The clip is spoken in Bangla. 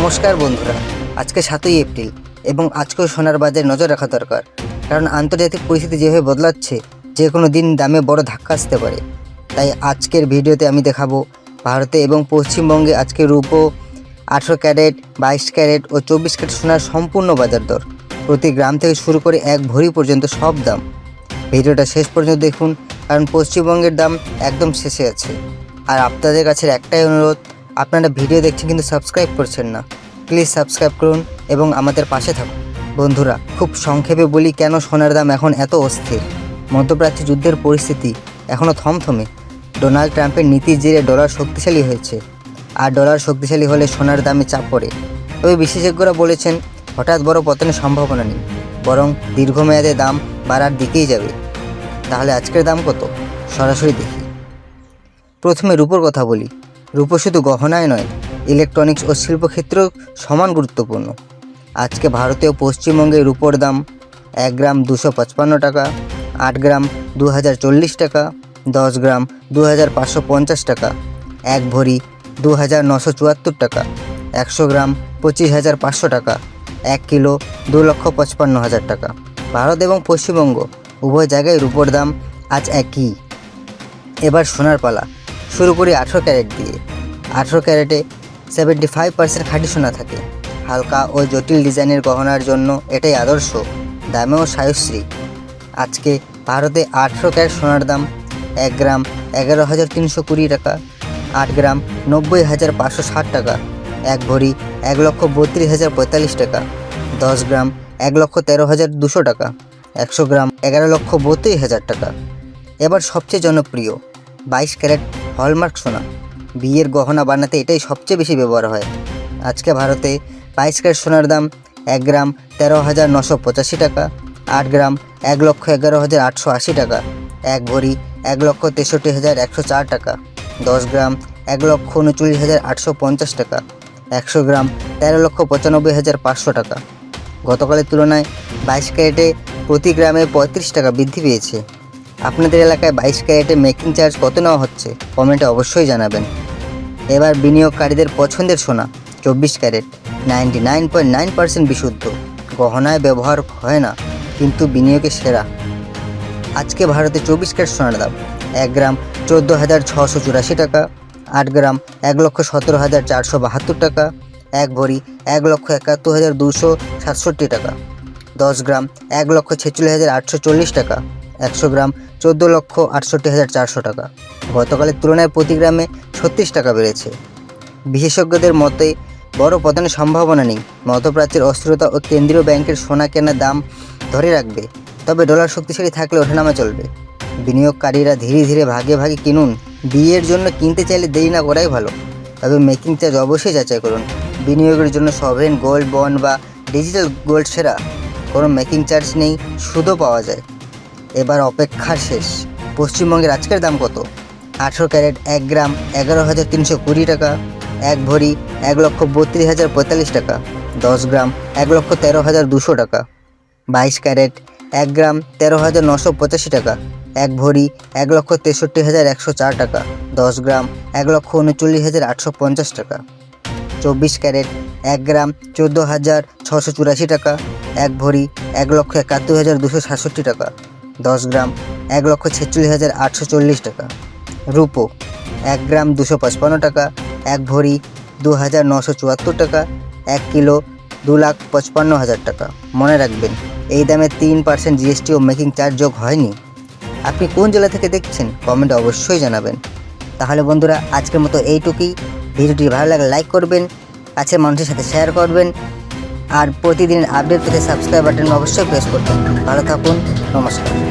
নমস্কার বন্ধুরা, আজকে 7ই এপ্রিল এবং আজকেও সোনার বাজারে নজর রাখা দরকার। কারণ আন্তর্জাতিক পরিস্থিতি যেভাবে বদলাচ্ছে, যে কোনো দিন দামে বড় ধাক্কা আসতে পারে। তাই আজকের ভিডিওতে আমি দেখাবো ভারতে এবং পশ্চিমবঙ্গে আজকে রূপো 18 ক্যারেট, 22 ক্যারেট ও 24 ক্যারেট সোনার সম্পূর্ণ বাজার দর, প্রতি গ্রাম থেকে শুরু করে 1 ভরি পর্যন্ত সব দাম। ভিডিওটা শেষ পর্যন্ত দেখুন, কারণ পশ্চিমবঙ্গের দাম একদম শেষে আছে। আর আপনাদের কাছে একটাই অনুরোধ, আপনারা ভিডিও দেখছেন কিন্তু সাবস্ক্রাইব করছেন না, প্লিজ সাবস্ক্রাইব করুন এবং আমাদের পাশে থাকুন। বন্ধুরা, খুব সংক্ষেপে বলি কেন সোনার দাম এখন এত অস্থির। মধ্যপ্রাচ্যে যুদ্ধের পরিস্থিতি এখনও থমথমে। ডোনাল্ড ট্রাম্পের নীতির জেরে ডলার শক্তিশালী হয়েছে, আর ডলার শক্তিশালী হলে সোনার দামে চাপ পড়ে। তবে বিশেষজ্ঞরা বলেছেন হঠাৎ বড় পতনের সম্ভাবনা নেই, বরং দীর্ঘমেয়াদে দাম বাড়ার দিকেই যাবে। তাহলে আজকের দাম কত সরাসরি দেখি। প্রথমে রূপোর কথা বলি। রূপো শুধু গহনায় নয়, ইলেকট্রনিক্স ও শিল্পক্ষেত্রেও সমান গুরুত্বপূর্ণ। আজকে ভারতে ও পশ্চিমবঙ্গে রূপোর দাম 1 গ্রাম 255 টাকা, 8 গ্রাম 2040 টাকা, 10 গ্রাম 2550 টাকা, 1 ভরি 2974 টাকা, 100 গ্রাম 25,500 টাকা, 1 কিলো 2,55,000 টাকা। ভারত এবং পশ্চিমবঙ্গ উভয় জায়গায় রূপোর দাম আজ একই। এবার সোনার পালা। শুরু করি 18 ক্যারেট দিয়ে। 18 ক্যারেটে 75% খাঁটি সোনা থাকে। হালকা ও জটিল ডিজাইনের গহনার জন্য এটাই আদর্শ, দামেও সাশ্রয়ী। আজকে ভারতে 18 ক্যারেট সোনার দাম 1 গ্রাম 11,320 টাকা, 8 গ্রাম 90,560 টাকা, 1 ভরি 1,32,045 টাকা, 10 গ্রাম 1,13,200 টাকা, 100 গ্রাম 11,32,000 টাকা। এবার সবচেয়ে জনপ্রিয় 22 ক্যারেট হলমার্ক সোনা। বিয়ের গহনা বানাতে এটাই সবচেয়ে বেশি ব্যবহার হয়। আজকে ভারতে 22 ক্যারেট সোনার দাম 1 গ্রাম 13,985 টাকা, 8 গ্রাম 1,11,880 টাকা, 1 ভরি 1,63,104 টাকা, 10 গ্রাম 1,39,850 টাকা, 100 গ্রাম 13,95,500 টাকা। গতকালের তুলনায় 22 ক্যারেটে প্রতি গ্রামে 35 টাকা বৃদ্ধি পেয়েছে। আপনাদের এলাকায় 22 ক্যারেটে মেকিং চার্জ কত নেওয়া হচ্ছে কমেন্টে অবশ্যই জানাবেন। এবার বিনিয়োগকারীদের পছন্দের সোনা 24 ক্যারেট, 99.9% বিশুদ্ধ, গহনায় ব্যবহার হয় না কিন্তু বিনিয়োগে সেরা। আজকে ভারতে 24 ক্যারেট সোনার দাম 1 গ্রাম 14,684 টাকা, 8 গ্রাম 1,17,472 টাকা, 1 ভরি 1,71,267 টাকা, 10 গ্রাম 1,46,840 টাকা, 100 গ্রাম 14,68,400 টাকা। গতকালের তুলনায় প্রতি গ্রামে 36 টাকা বেড়েছে। বিশেষজ্ঞদের মতে বড় পতনের সম্ভাবনা নেই। মধ্যপ্রাচ্যের অস্থিরতা ও কেন্দ্রীয় ব্যাংকের সোনা কেনার দাম ধরে রাখবে, তবে ডলার শক্তিশালী থাকলে ওঠানামা চলবে। বিনিয়োগকারীরা ধীরে ধীরে ভাগে ভাগে কিনুন। বিয়ের জন্য কিনতে চাইলে দেরি না করাই ভালো, তবে মেকিং চার্জ অবশ্যই যাচাই করুন। বিনিয়োগের জন্য সভরেন গোল্ড বন্ড বা ডিজিটাল গোল্ড সেরা। কোনো মেকিং চার্জ নেই, সুদও পাওয়া যায়। এবার অপেক্ষার শেষ। পশ্চিমবঙ্গের আজকের দাম কত? 18 ক্যারেট 1 গ্রাম 11,320 টাকা, 1 ভরি 1,32,045 টাকা, 10 গ্রাম 1,13,200 টাকা, 22 ক্যারেট 1 গ্রাম 13,985 টাকা, 1 ভরি 1,63,104 টাকা, 10 গ্রাম 1,39,850 টাকা, 24 ক্যারেট 1 গ্রাম 14,684 টাকা, 1 ভরি 1,71,267 টাকা, 10 গ্রাম 1,46,840 টাকা। রূপো 1 গ্রাম 255 টাকা, 1 ভরি 2,974 টাকা, 1 কিলো 2,55,000 টাকা। মনে রাখবেন, এই দামে 3% জিএসটি ও মেকিং চার্জ যোগ হয়নি। আপনি কোন জেলা থেকে দেখছেন কমেন্টে অবশ্যই জানাবেন। তাহলে বন্ধুরা, আজকের মতো এইটুকুই। ভিডিওটি ভালো লাগলে লাইক করবেন, কাছের মানুষের সাথে শেয়ার করবেন, আর প্রতিদিনের আপডেট পেতে সাবস্ক্রাইব বাটন অবশ্যই প্রেস করবেন। ভালো থাকুন, নমস্কার।